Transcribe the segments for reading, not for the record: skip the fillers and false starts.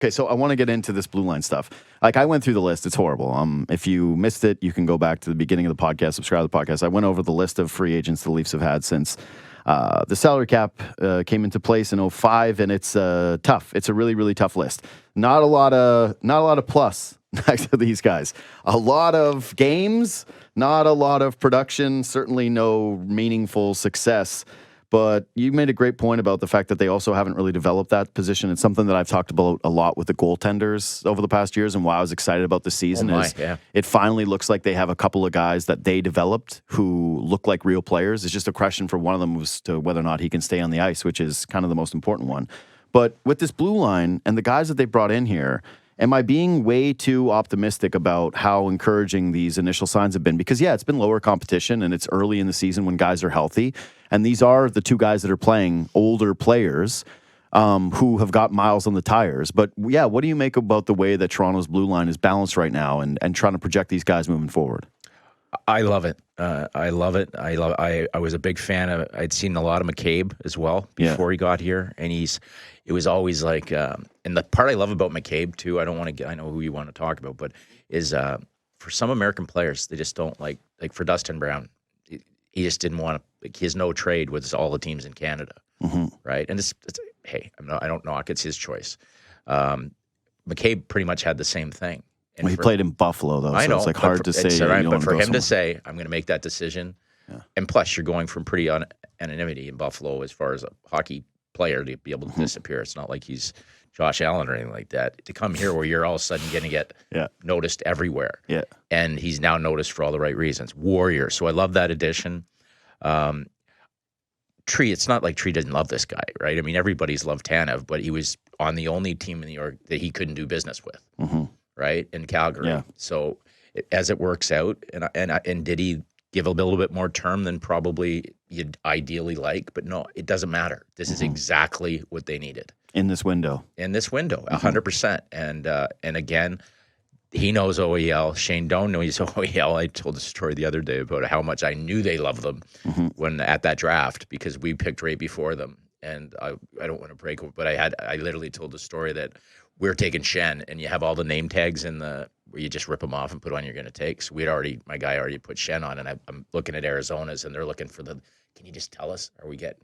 Okay, so I want to get into this blue line stuff. Like, I went through the list. It's horrible. If you missed it, you can go back to the beginning of the podcast, subscribe to the podcast. I went over the list of free agents the Leafs have had since the salary cap came into place in 2005, and it's tough. It's a really, really tough list. Not a lot of plus next to these guys. A lot of games, not a lot of production, certainly no meaningful success. But you made a great point about the fact that they also haven't really developed that position. It's something that I've talked about a lot with the goaltenders over the past years, and why I was excited about the season it finally looks like they have a couple of guys that they developed who look like real players. It's just a question for one of them as to whether or not he can stay on the ice, which is kind of the most important one. But with this blue line and the guys that they brought in here, am I being way too optimistic about how encouraging these initial signs have been? Because, yeah, it's been lower competition, and it's early in the season when guys are healthy. And these are the two guys that are playing older players who have got miles on the tires. But, yeah, what do you make about the way that Toronto's blue line is balanced right now and trying to project these guys moving forward? I love it. I love it. I was a big fan of. I'd seen a lot of McCabe as well before he got here, and it was always like. And the part I love about McCabe too, I don't want to get. I know who you want to talk about, but is for some American players, they just don't like for Dustin Brown, he just didn't want to. Like, he has no trade with all the teams in Canada, right? And it's hey, I don't knock. It's his choice. McCabe pretty much had the same thing. Well, he played in Buffalo, though, so it's like hard to say. Right, but for him to say, I'm going to make that decision, and plus you're going from pretty anonymity in Buffalo as far as a hockey player to be able to disappear. It's not like he's Josh Allen or anything like that. To come here where you're all of a sudden going to get noticed everywhere. Yeah. And he's now noticed for all the right reasons. Warrior. So I love that addition. Tree, it's not like Tree didn't love this guy, right? I mean, everybody's loved Tanev, but he was on the only team in New York that he couldn't do business with. Right, in Calgary. Yeah. So as it works out, and did he give a little bit more term than probably you'd ideally like? But no, it doesn't matter. This is exactly what they needed in this window. 100%. And again, he knows OEL. Shane don't know he's OEL. I told the story the other day about how much I knew they loved them when at that draft because we picked right before them. And I don't want to break, but I literally told the story that we're taking Shen, and you have all the name tags where you just rip them off and put on you're going to take. So my guy already put Shen on, and I'm looking at Arizona's, and they're looking for can you just tell us, are we getting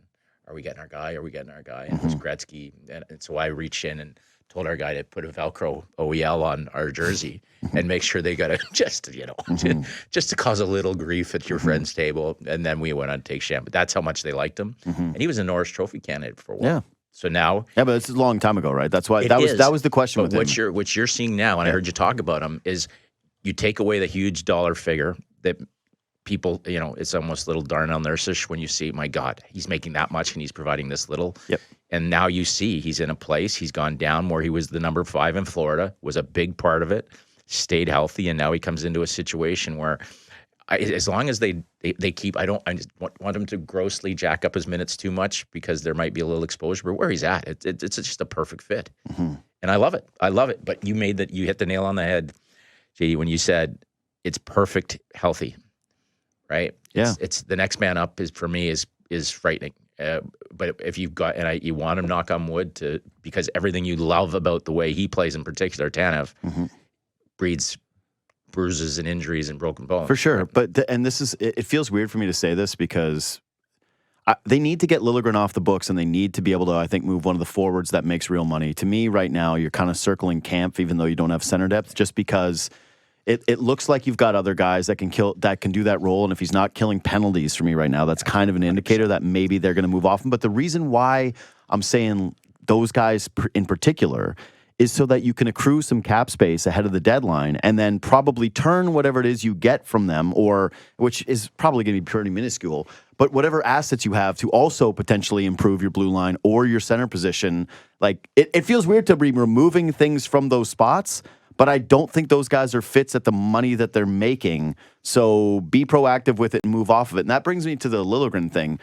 our guy? Are we getting our guy? And it was Gretzky. And so I reached in and told our guy to put a Velcro OEL on our jersey and make sure they got it just to cause a little grief at your friend's table. And then we went on to take Shen. But that's how much they liked him. And he was a Norris Trophy candidate for a while. Yeah. So now, but it's a long time ago, right? That's why that was the question. But with him. What you're seeing now, and I heard you talk about him, is you take away the huge dollar figure that people, it's almost a little Darnell Nurse-ish when you see, my God, he's making that much and he's providing this little. Yep. And now you see he's in a place. He's gone down where he was the number 5 in Florida, was a big part of it, stayed healthy, and now he comes into a situation where. As long as they keep, I just want him to grossly jack up his minutes too much because there might be a little exposure. But where he's at, it's just a perfect fit, and I love it. But you hit the nail on the head, JD, when you said it's perfect healthy, right? Yeah, it's the next man up for me is frightening. But if you've got you want him, knock on wood, because everything you love about the way he plays, in particular, Tanev, breeds bruises and injuries and broken bones. For sure. But it feels weird for me to say this because they need to get Lilligren off the books, and they need to be able to, I think, move one of the forwards that makes real money. To me, right now, you're kind of circling Kampf, even though you don't have center depth, just because it looks like you've got other guys that can do that role. And if he's not killing penalties for me right now, that's kind of an indicator that maybe they're going to move off him. But the reason why I'm saying those guys in particular is so that you can accrue some cap space ahead of the deadline and then probably turn whatever it is you get from them, which is probably going to be pretty minuscule, but whatever assets you have to also potentially improve your blue line or your center position. Like, it feels weird to be removing things from those spots, but I don't think those guys are fits at the money that they're making. So be proactive with it and move off of it. And that brings me to the Lilligren thing.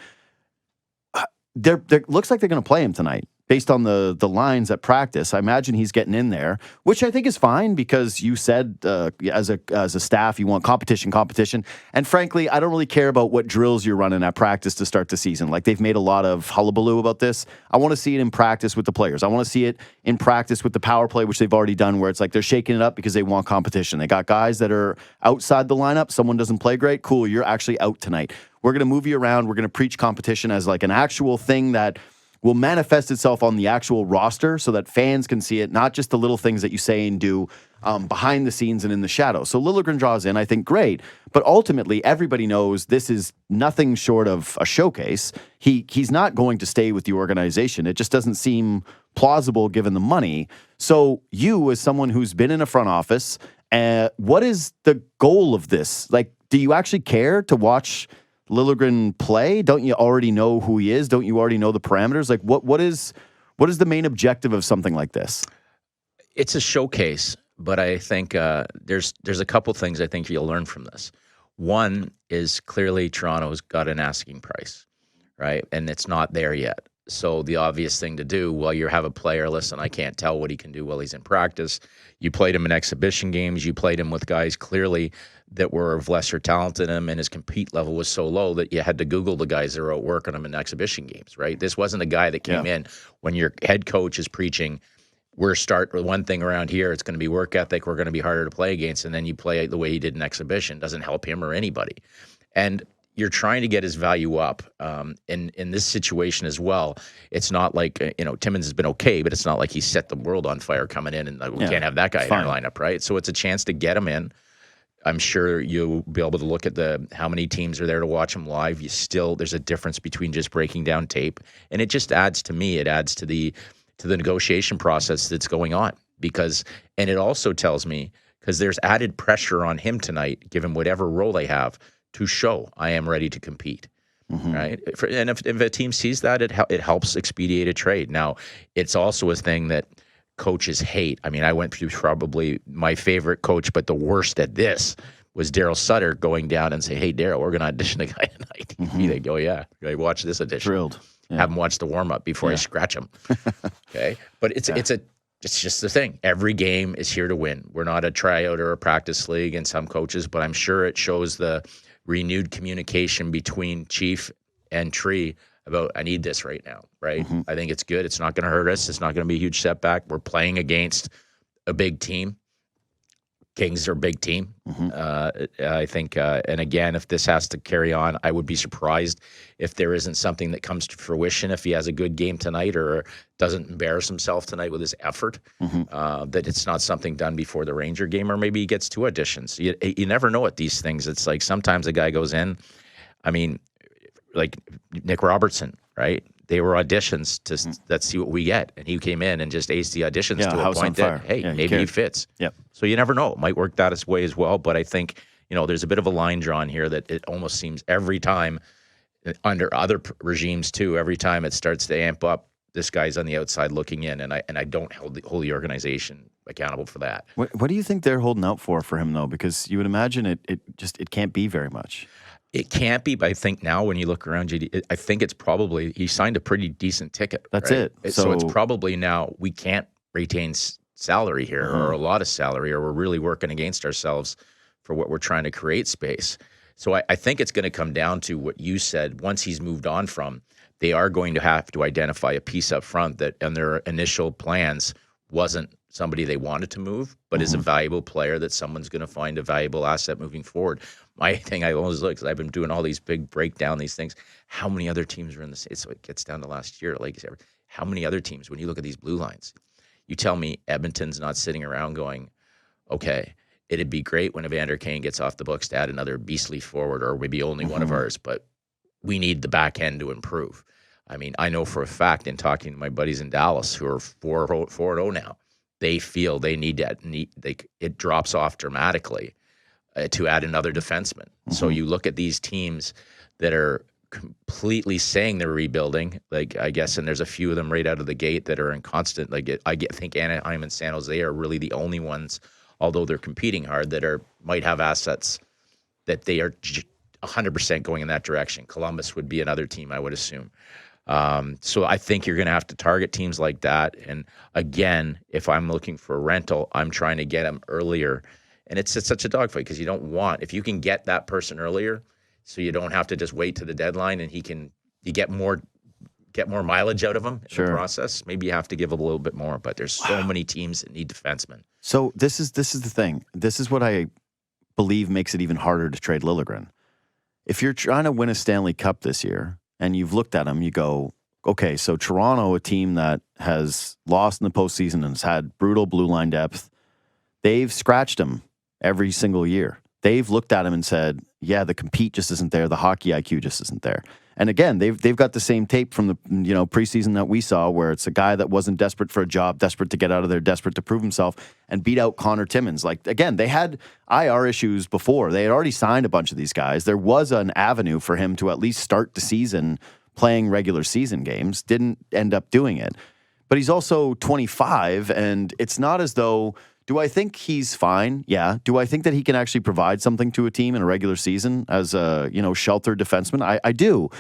Looks like they're going to play him tonight. based on the lines at practice, I imagine he's getting in there, which I think is fine because you said as a staff you want competition. And frankly, I don't really care about what drills you're running at practice to start the season. Like they've made a lot of hullabaloo about this. I want to see it in practice with the players. I want to see it in practice with the power play, which they've already done, where it's like they're shaking it up because they want competition. They got guys that are outside the lineup. Someone doesn't play great. Cool, you're actually out tonight. We're going to move you around. We're going to preach competition as like an actual thing that will manifest itself on the actual roster so that fans can see it, not just the little things that you say and do behind the scenes and in the shadows. So Lilligren draws in, I think, great. But ultimately, everybody knows this is nothing short of a showcase. He's not going to stay with the organization. It just doesn't seem plausible given the money. So you, as someone who's been in a front office, what is the goal of this? Like, do you actually care to watch Liljegren play? Don't you already know who he is? Don't you already know the parameters? Like what is the main objective of something like this? It's a showcase, but I think there's a couple things I think you'll learn from this. One is clearly Toronto's got an asking price, right? And it's not there yet. So the obvious thing to do, well, you have a player, listen, I can't tell what he can do while he's in practice. You played him in exhibition games. You played him with guys clearly that were of lesser talent than him, and his compete level was so low that you had to Google the guys that were out working him in exhibition games, right? This wasn't a guy that came in when your head coach is preaching, we're start with one thing around here, it's going to be work ethic, we're going to be harder to play against, and then you play the way he did in exhibition. Doesn't help him or anybody. And you're trying to get his value up. In this situation as well, it's not like, Timmins has been okay, but it's not like he set the world on fire coming in and we can't have that guy in our lineup, right? So it's a chance to get him in. I'm sure you'll be able to look at how many teams are there to watch him live. There's a difference between just breaking down tape. And it just adds to the negotiation process that's going on and it also tells me, because there's added pressure on him tonight, given whatever role they have, to show I am ready to compete, right? And if a team sees that, it helps expedite a trade. Now, it's also a thing that coaches hate. I mean, I went through probably my favorite coach, but the worst at this was Daryl Sutter going down and say, hey, Daryl, we're going to audition a guy tonight. They go, yeah, watch this audition. Thrilled. Yeah. Have him watch the warm-up before I scratch him. Okay? But it's just the thing. Every game is here to win. We're not a tryout or a practice league in some coaches, but I'm sure it shows the renewed communication between Chief and Tree about, I need this right now, right? I think it's good. It's not going to hurt us. It's not going to be a huge setback. We're playing against a big team. Kings are a big team. I think, and again, if this has to carry on, I would be surprised if there isn't something that comes to fruition if he has a good game tonight or doesn't embarrass himself tonight with his effort, that it's not something done before the Ranger game, or maybe he gets 2 auditions. You never know at these things. It's like sometimes a guy goes in, I mean, like Nick Robertson, right? They were auditions to let's see what we get, and he came in and just aced the auditions to a point that maybe he fits. Yep. So you never know; it might work that way as well. But I think there's a bit of a line drawn here that it almost seems every time under other regimes too. Every time it starts to amp up, this guy's on the outside looking in, and I don't hold the organization accountable for that. What do you think they're holding out for him though? Because you would imagine it can't be very much. It can't be, but I think now when you look around, JD, I think it's probably he signed a pretty decent ticket. That's right? it. So it's probably now we can't retain salary here or a lot of salary, or we're really working against ourselves for what we're trying to create space. So I think it's going to come down to what you said. Once he's moved on from, they are going to have to identify a piece up front that on their initial plans wasn't somebody they wanted to move, but is a valuable player that someone's going to find a valuable asset moving forward. My thing I always look, because I've been doing all these big breakdown, these things, how many other teams are in the state? So it gets down to last year, like how many other teams, when you look at these blue lines, you tell me Edmonton's not sitting around going, okay, it'd be great when Evander Kane gets off the books to add another beastly forward or maybe only one of ours, but we need the back end to improve. I mean, I know for a fact in talking to my buddies in Dallas who are 4-0 now, they feel they need that. It drops off dramatically to add another defenseman. So you look at these teams that are completely saying they're rebuilding, like I guess, and there's a few of them right out of the gate that are in constant. I think Anaheim and San Jose are really the only ones, although they're competing hard, that might have assets that they are 100% going in that direction. Columbus would be another team, I would assume. So I think you're going to have to target teams like that. And again, if I'm looking for a rental, I'm trying to get them earlier. And it's such a dogfight because you don't want, if you can get that person earlier, so you don't have to just wait to the deadline and you get more mileage out of him in the process. Maybe you have to give a little bit more, but there's so many teams that need defensemen. So this is the thing. This is what I believe makes it even harder to trade Lilligren. If you're trying to win a Stanley Cup this year and you've looked at them, you go, okay, so Toronto, a team that has lost in the postseason and has had brutal blue line depth, they've scratched them every single year. They've looked at him and said, yeah, the compete just isn't there. The hockey IQ just isn't there. And again, they've got the same tape from the preseason that we saw where it's a guy that wasn't desperate for a job, desperate to get out of there, desperate to prove himself, and beat out Connor Timmins. Like, again, they had IR issues before. They had already signed a bunch of these guys. There was an avenue for him to at least start the season playing regular season games. Didn't end up doing it. But he's also 25, and it's not as though... Do I think he's fine? Yeah. Do I think that he can actually provide something to a team in a regular season as a, sheltered defenseman? I do.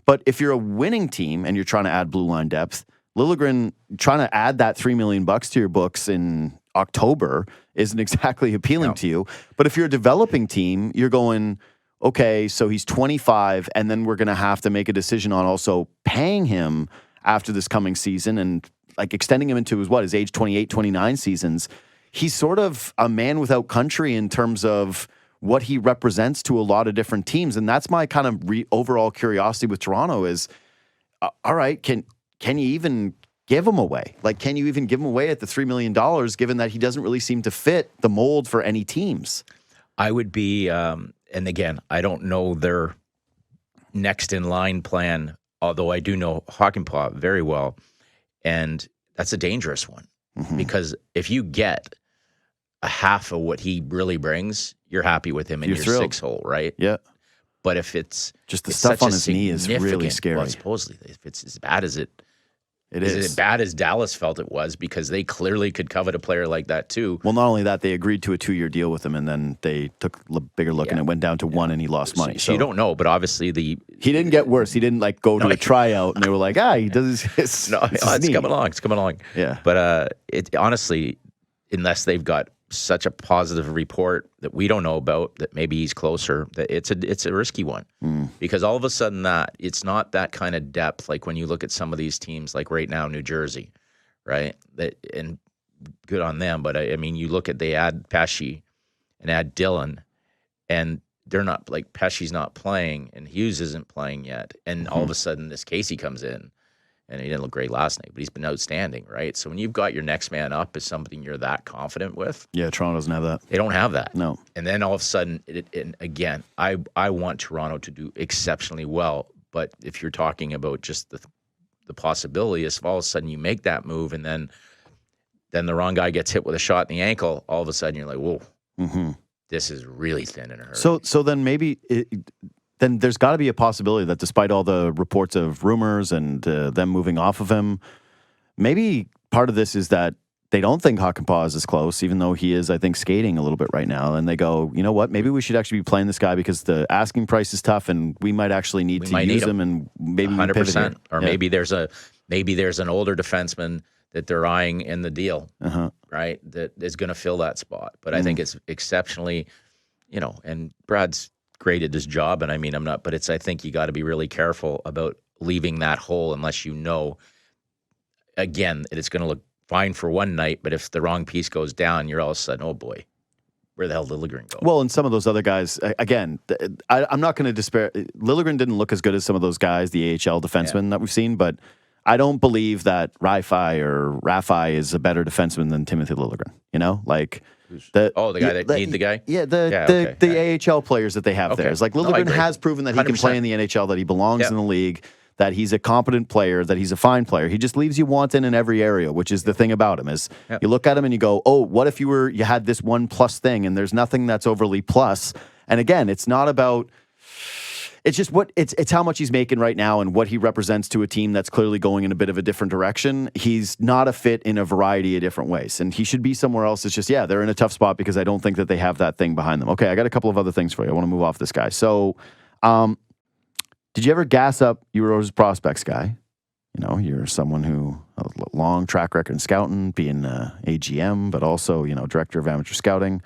But if you're a winning team and you're trying to add blue line depth, Lilligren trying to add that $3 million to your books in October isn't exactly appealing to you. But if you're a developing team, you're going, okay, so he's 25, and then we're going to have to make a decision on also paying him after this coming season and like extending him into his age 28, 29 seasons. He's sort of a man without country in terms of what he represents to a lot of different teams. And that's my kind of overall curiosity with Toronto is, all right, can you even give him away? Like, can you even give him away at the $3 million, given that he doesn't really seem to fit the mold for any teams? I would be, and again, I don't know their next in line plan, although I do know Hakanpää very well. And that's a dangerous one. Mm-hmm. Because if you get a half of what he really brings, you're happy with him in your thrilled. 6-hole, right? Yeah. But if it's just the stuff on his knee is really scary. Well, supposedly, if it's as bad as it is as bad as Dallas felt it was, because they clearly could covet a player like that too. Well, not only that, they agreed to a 2-year deal with him, and then they took a bigger look, and it went down to 1, and he lost money. So you don't know, but obviously he didn't get worse. He didn't go to a tryout, and they were like, he does his it's coming along. It's coming along. Yeah. But it honestly, unless they've got such a positive report that we don't know about, that maybe he's closer, that it's a risky one. Because all of a sudden it's not that kind of depth like when you look at some of these teams like right now New Jersey, right? And good on them, but I mean you look at, they add Pesce and add Dillon, and they're not, like, Pesce's not playing and Hughes isn't playing yet, and all of a sudden this Casey comes in. And he didn't look great last night, but he's been outstanding, right? So when you've got your next man up as something you're that confident with. Yeah, Toronto doesn't have that. They don't have that. No. And then all of a sudden, and again, I want Toronto to do exceptionally well. But if you're talking about just the possibility is, if all of a sudden you make that move and then the wrong guy gets hit with a shot in the ankle, all of a sudden you're like, whoa, this is really thin in a hurry. So then maybe... Then there's got to be a possibility that despite all the reports of rumors and them moving off of him, maybe part of this is that they don't think Hakanpää is as close, even though he is, I think, skating a little bit right now. And they go, you know what, maybe we should actually be playing this guy because the asking price is tough and we might actually need to use him, and maybe 100%. Pivot here. Or maybe there's an older defenseman that they're eyeing in the deal, right, that is going to fill that spot. But I think it's exceptionally, and Brad's great at his job, and I mean, I think you got to be really careful about leaving that hole unless you know, again, it's going to look fine for one night, but if the wrong piece goes down, you're all of a sudden, oh boy, where the hell did Lilligren go? Well, and some of those other guys, again, I'm not going to despair. Lilligren didn't look as good as some of those guys, the AHL defensemen that we've seen, but I don't believe that Rafai is a better defenseman than Timothy Lilligren, the guy that need the guy? Yeah, the AHL players that they have there. It's like Lilligren has proven that he can play in the NHL, that he belongs in the league, that he's a competent player, that he's a fine player. He just leaves you wanting in every area, which is the thing about him, is you look at him and you go, oh, what if you had this one plus thing, and there's nothing that's overly plus. And again, it's not about... It's just it's how much he's making right now and what he represents to a team that's clearly going in a bit of a different direction. He's not a fit in a variety of different ways, and he should be somewhere else. It's just, they're in a tough spot because I don't think that they have that thing behind them. Okay, I got a couple of other things for you. I want to move off this guy. So, did you ever gas up Euros prospects guy? you're someone who a long track record in scouting, being AGM, but also, director of amateur scouting.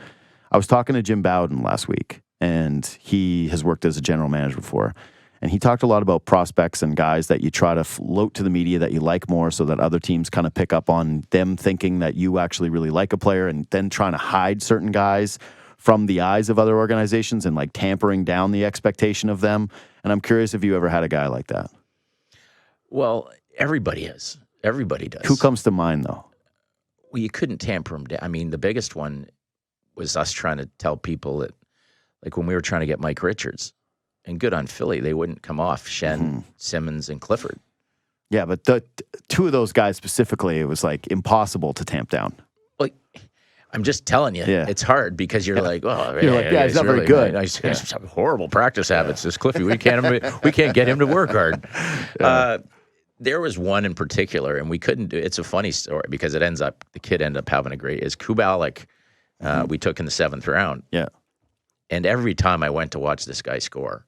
I was talking to Jim Bowden last week, and he has worked as a general manager before. And he talked a lot about prospects and guys that you try to float to the media that you like more so that other teams kind of pick up on them thinking that you actually really like a player, and then trying to hide certain guys from the eyes of other organizations and like tampering down the expectation of them. And I'm curious if you ever had a guy like that. Well, everybody is. Everybody does. Who comes to mind, though? Well, you couldn't tamper him down. I mean, the biggest one was us trying to tell people that, like when we were trying to get Mike Richards, and good on Philly, they wouldn't come off Shen, Simmons, and Clifford. Yeah, but the two of those guys specifically, it was like impossible to tamp down. Like, I'm just telling you, it's hard because you're like, oh, he's not very good. He's horrible practice habits. This Cliffy, we can't get him to work hard. There was one in particular, and we couldn't do. It's a funny story because the kid ended up having a great. Is Kubalik? We took in the 7th round. Yeah, and every time I went to watch this guy score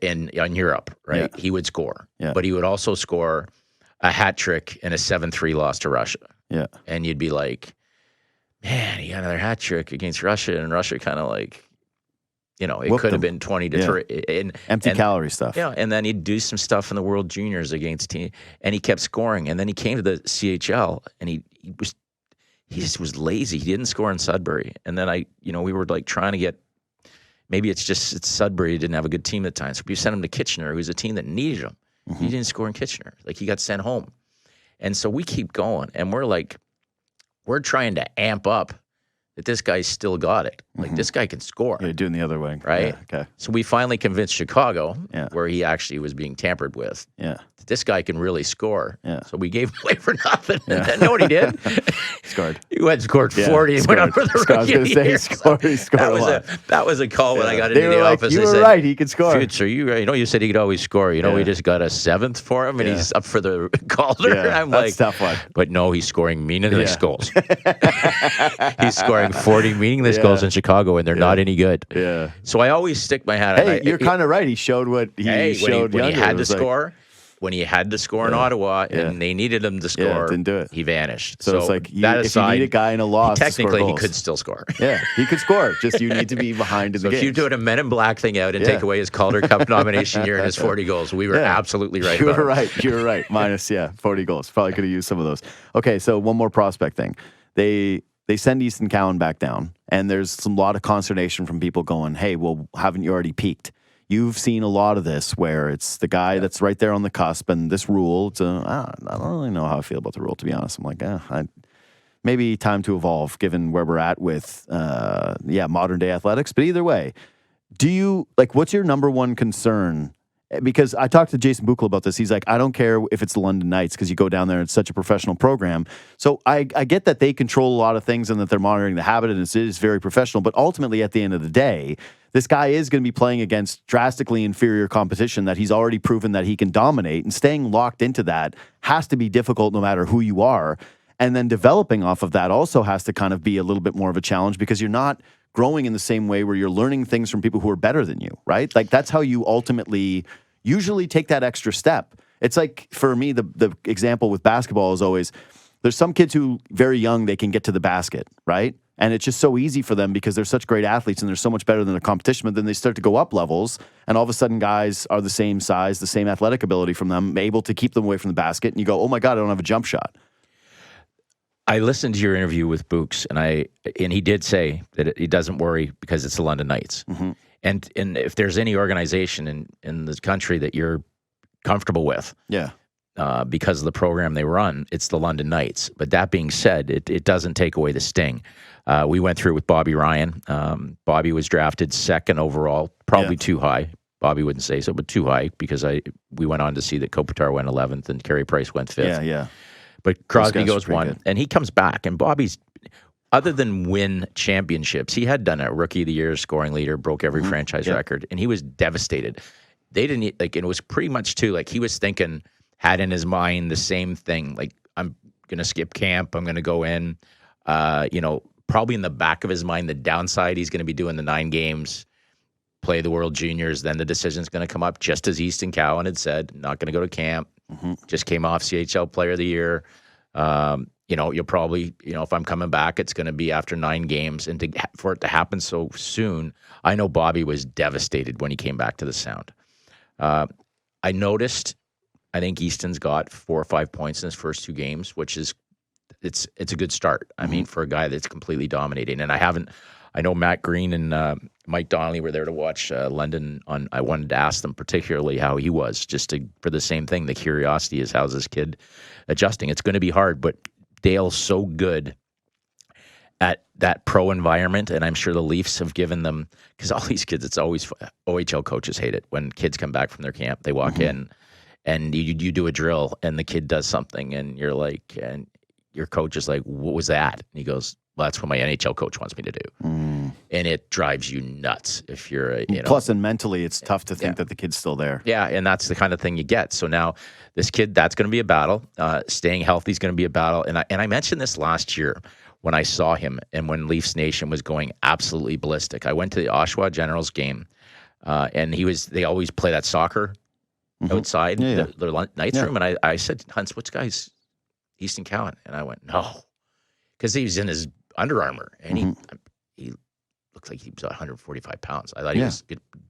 in Europe, right, he would score, but he would also score a hat trick in a 7-3 loss to Russia. Yeah, and you'd be like, man, he got another hat trick against Russia, and Russia kind of like, it could have been 20-3. And empty calorie stuff. Yeah, and then he'd do some stuff in the World Juniors against team, and he kept scoring. And then he came to the CHL, and he just was lazy. He didn't score in Sudbury. And then we were like trying to get, maybe it's Sudbury didn't have a good team at the time, so we sent him to Kitchener, who was a team that needed him. He didn't score in Kitchener. Like, he got sent home. And so we keep going, and we're trying to amp up that this guy's still got it. Like, this guy can score. Yeah, doing the other way. Right? Yeah, okay. So we finally convinced Chicago, where he actually was being tampered with, that this guy can really score. Yeah. So we gave him away for nothing. And then, know what he did? Scored. He went and scored 40 and went up for the rookie. I was going to say, he scored that was a call when I got into the office. You were right, he could score. Future, you said he could always score. We just got a 7th for him, and he's up for the Calder. Yeah, I'm that's a tough one. But no, he's scoring meaningless goals. He's scoring 40 meaningless goals in Chicago, and they're not any good. Yeah. So I always stick my hat on. Hey, you're kind of right. He showed what he showed when he had to like, score. When he had to score in Ottawa and they needed him to score, didn't do it. He vanished. So it's like, if you need a guy in a loss, technically to score he goals. could still score. Yeah, he could score. Just you need to be behind in the game. So if you do a Men in Black thing out and take away his Calder Cup nomination year and his 40 goals, we were absolutely right. You were right. You were right. Minus 40 goals. Probably could have used some of those. Okay, so one more prospect thing. They send Easton Cowan back down, and there's a lot of consternation from people going, hey, well, haven't you already peaked? You've seen a lot of this where it's the guy that's right there on the cusp, and this rule, I don't really know how I feel about the rule, to be honest. I'm like, maybe time to evolve given where we're at with, modern day athletics. But either way, what's your number one concern? Because I talked to Jason Buchel about this. He's like, I don't care if it's the London Knights because you go down there, it's such a professional program. So I get that they control a lot of things and that they're monitoring the habit, and it is very professional. But ultimately, at the end of the day, this guy is going to be playing against drastically inferior competition that he's already proven that he can dominate. And staying locked into that has to be difficult no matter who you are. And then developing off of that also has to kind of be a little bit more of a challenge because you're not growing in the same way where you're learning things from people who are better than you, right? Like, that's how you ultimately usually take that extra step. It's like, for me, the example with basketball is always, there's some kids who very young, they can get to the basket, right? And it's just so easy for them because they're such great athletes and they're so much better than the competition. But then they start to go up levels, and all of a sudden guys are the same size, the same athletic ability from them, able to keep them away from the basket. And you go, oh my God, I don't have a jump shot. I listened to your interview with Books, and he did say that he doesn't worry because it's the London Knights. Mm-hmm. And if there's any organization in the country that you're comfortable with, because of the program they run, it's the London Knights. But that being said, it doesn't take away the sting. We went through with Bobby Ryan. Bobby was drafted 2nd overall, probably too high. Bobby wouldn't say so, but too high because we went on to see that Kopitar went 11th and Carey Price went 5th. Yeah. But Crosby goes 1, and he comes back. And Bobby's, other than win championships, he had done a Rookie of the Year scoring leader, broke every franchise record, and he was devastated. They didn't, and it was pretty much too, he was thinking, had in his mind the same thing, I'm going to skip camp, I'm going to go in, probably in the back of his mind, the downside, he's going to be doing the 9 games, play the World Juniors, then the decision's going to come up, just as Easton Cowan had said, not going to go to camp, Just came off CHL Player of the Year. You'll probably, if I'm coming back, it's going to be after 9 games. And for it to happen so soon, I know Bobby was devastated when he came back to the Sound. I noticed, I think Easton's got 4 or 5 points in his first 2 games, which is, it's a good start. I mean, for a guy that's completely dominating. And I know Matt Green and Mike Donnelly were there to watch London. I wanted to ask them particularly how he was, for the same thing. The curiosity is, how's this kid adjusting? It's going to be hard, but Dale's so good at that pro environment, and I'm sure the Leafs have given them, because all these kids, it's always, OHL coaches hate it when kids come back from their camp. They walk in, and you do a drill, and the kid does something, and you're like, and your coach is like, what was that? And he goes, well, that's what my NHL coach wants me to do. And it drives you nuts if you're, Plus, and mentally, it's tough to think that the kid's still there. Yeah, and that's the kind of thing you get. So now this kid, that's going to be a battle. Staying healthy is going to be a battle. And I mentioned this last year when I saw him and when Leafs Nation was going absolutely ballistic. I went to the Oshawa Generals game, and they always play that soccer outside their night's room. And I said, Hunts, which guy's Easton Cowan? And I went, no, because he was in his Under Armour, and he looked like he was 145 pounds. I thought he was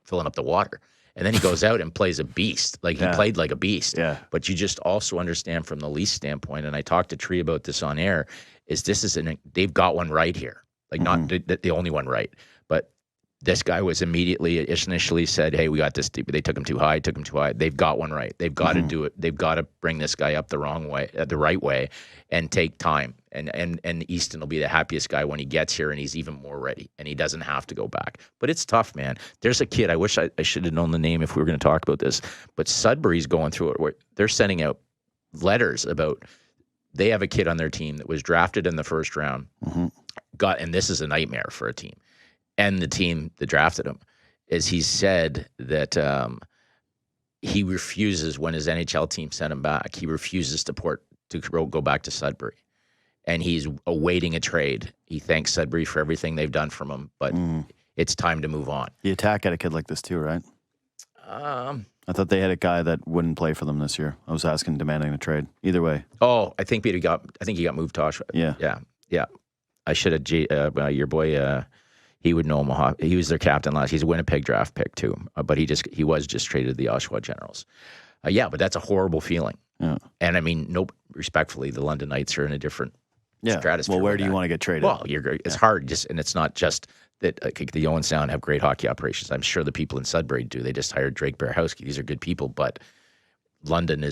filling up the water. And then he goes out and plays a beast. Like, he played like a beast. Yeah. But you just also understand from the Leafs standpoint, and I talked to Tree about this on air, they've got one right here. Like, not the only one right. But this guy was initially said, hey, we got this. They took him too high. They've got one right. They've got to do it. They've got to bring this guy up the right way, and take time. And Easton will be the happiest guy when he gets here, and he's even more ready, and he doesn't have to go back. But it's tough, man. There's a kid, I wish I should have known the name if we were going to talk about this, but Sudbury's going through it, where they're sending out letters about, they have a kid on their team that was drafted in the first round, and this is a nightmare for a team. And the team that drafted him, is he said that he refuses, when his NHL team sent him back, he refuses to go back to Sudbury. And he's awaiting a trade. He thanks Sudbury for everything they've done for him, but it's time to move on. The Attack had a kid like this too, right? I thought they had a guy that wouldn't play for them this year. I was demanding a trade. Either way. Oh, I think he got moved to Oshawa. Yeah. I should have, your boy, he would know him. He was their captain last. He's a Winnipeg draft pick too, but he was just traded to the Oshawa Generals. But that's a horrible feeling. Yeah. And I mean, respectfully, the London Knights are in a different stratosphere. Well, where do you want to get traded? Well, it's hard, and it's not just that the Owen Sound have great hockey operations. I'm sure the people in Sudbury do. They just hired Drake Berehowski. These are good people, but London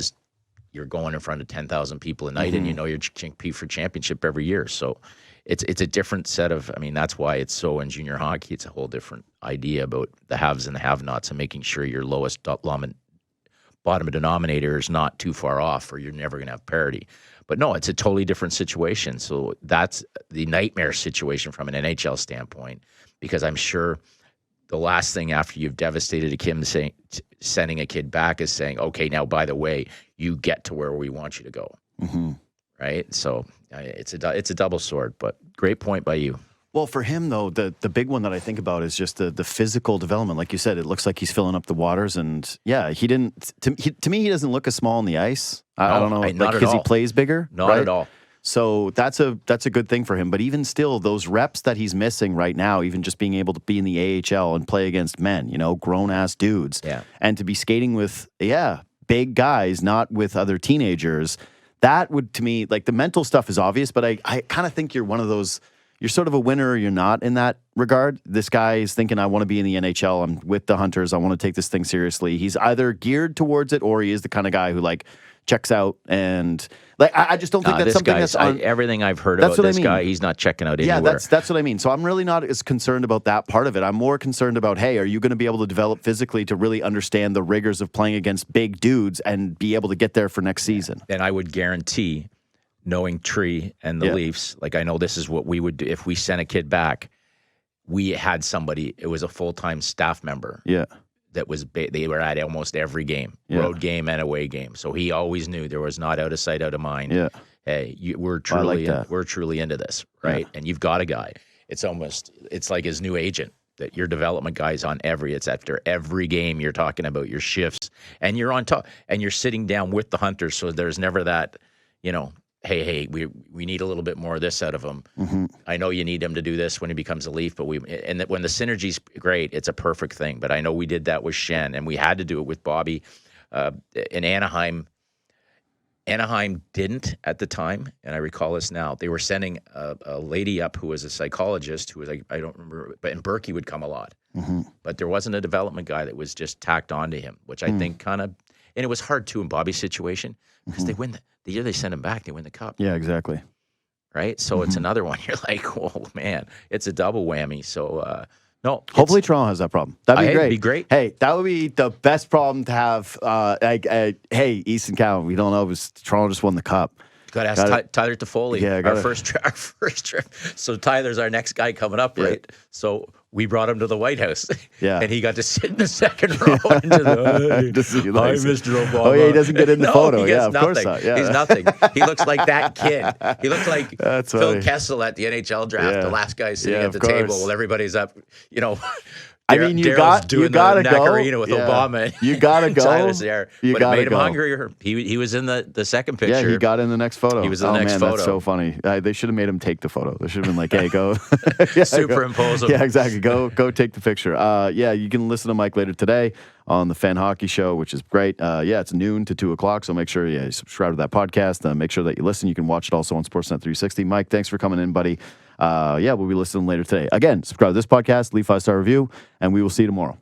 you're going in front of 10,000 people a night, and you're compete for championship every year. So it's a different set of, I mean, that's why it's so in junior hockey. It's a whole different idea about the haves and the have-nots, and making sure your lowest bottom denominator is not too far off, or you're never going to have parity. But no, it's a totally different situation. So that's the nightmare situation from an NHL standpoint, because I'm sure the last thing after you've devastated a kid, sending a kid back, is saying, okay, now, by the way, you get to where we want you to go. Right? So it's a double sword, but great point by you. Well, for him, though, the big one that I think about is just the physical development. Like you said, it looks like he's filling up the waters. And, he didn't – to me, he doesn't look as small on the ice. I don't know, because he plays bigger. Not at all. So that's a good thing for him. But even still, those reps that he's missing right now, even just being able to be in the AHL and play against men, grown-ass dudes, and to be skating with, big guys, not with other teenagers, that would, to me, like, the mental stuff is obvious, but I kind of think you're one of those – you're sort of a winner or you're not in that regard. This guy is thinking, I want to be in the NHL. I'm with the Hunters. I want to take this thing seriously. He's either geared towards it, or he is the kind of guy who, like, checks out. And, like, I just don't think that's something that's on... everything I've heard about this guy, he's not checking out anywhere. Yeah, that's what I mean. So I'm really not as concerned about that part of it. I'm more concerned about, hey, are you going to be able to develop physically to really understand the rigors of playing against big dudes and be able to get there for next season? And I would guarantee, knowing Tree and the Leafs, like, I know this is what we would do if we sent a kid back. We had somebody, it was a full-time staff member. Yeah. That was, they were at almost every game, road game and away game. So he always knew there was not out of sight, out of mind. Yeah. Hey, we're truly into this, right? Yeah. And you've got a guy. It's like his new agent that your development guy's on it's after every game you're talking about your shifts, and you're on top, and you're sitting down with the hunters, so there's never that, hey, we need a little bit more of this out of him. Mm-hmm. I know you need him to do this when he becomes a Leaf, but when the synergy's great, it's a perfect thing. But I know we did that with Shen, and we had to do it with Bobby in Anaheim. Anaheim didn't at the time, and I recall this now. They were sending a lady up who was a psychologist who was like, I don't remember, and Berkey would come a lot. Mm-hmm. But there wasn't a development guy that was just tacked onto him, which I think kind of, and it was hard too in Bobby's situation because they win the year they send him back, they win the cup. Yeah, exactly. Right? So it's another one. You're like, oh, man, it's a double whammy. So, no. Hopefully Toronto has that problem. That'd be great. It'd be great. Hey, that would be the best problem to have. Hey, Easton County, we don't know if Toronto just won the cup. Got to ask Tyler Toffoli. Yeah, our first trip. So Tyler's our next guy coming up, right? So we brought him to the White House. Yeah. And he got to sit in the second row. And just, hi, Mr. Obama. Oh, yeah, he doesn't get in the photo. He Yeah, of course not. Yeah. He's nothing. He looks like that kid. He looks like That's Phil funny. Kessel at the NHL draft, the last guy sitting at the of table course. while everybody's up, I mean, you Daryl's gotta doing the go. Macarena with Obama. You gotta go. Tyler's there. You but gotta it made him go. hungrier. He was in the second picture. Yeah, he got in the next photo. He was in the next photo. That's so funny. They should have made him take the photo. They should have been like, "Hey, go superimpose him." Yeah, exactly. Go take the picture. You can listen to Mike later today on the Fan Hockey Show, which is great. It's noon to 2:00, so make sure you subscribe to that podcast. Make sure that you listen. You can watch it also on Sportsnet 360. Mike, thanks for coming in, buddy. We'll be listening later today. Again, subscribe to this podcast, leave 5-star review, and we will see you tomorrow.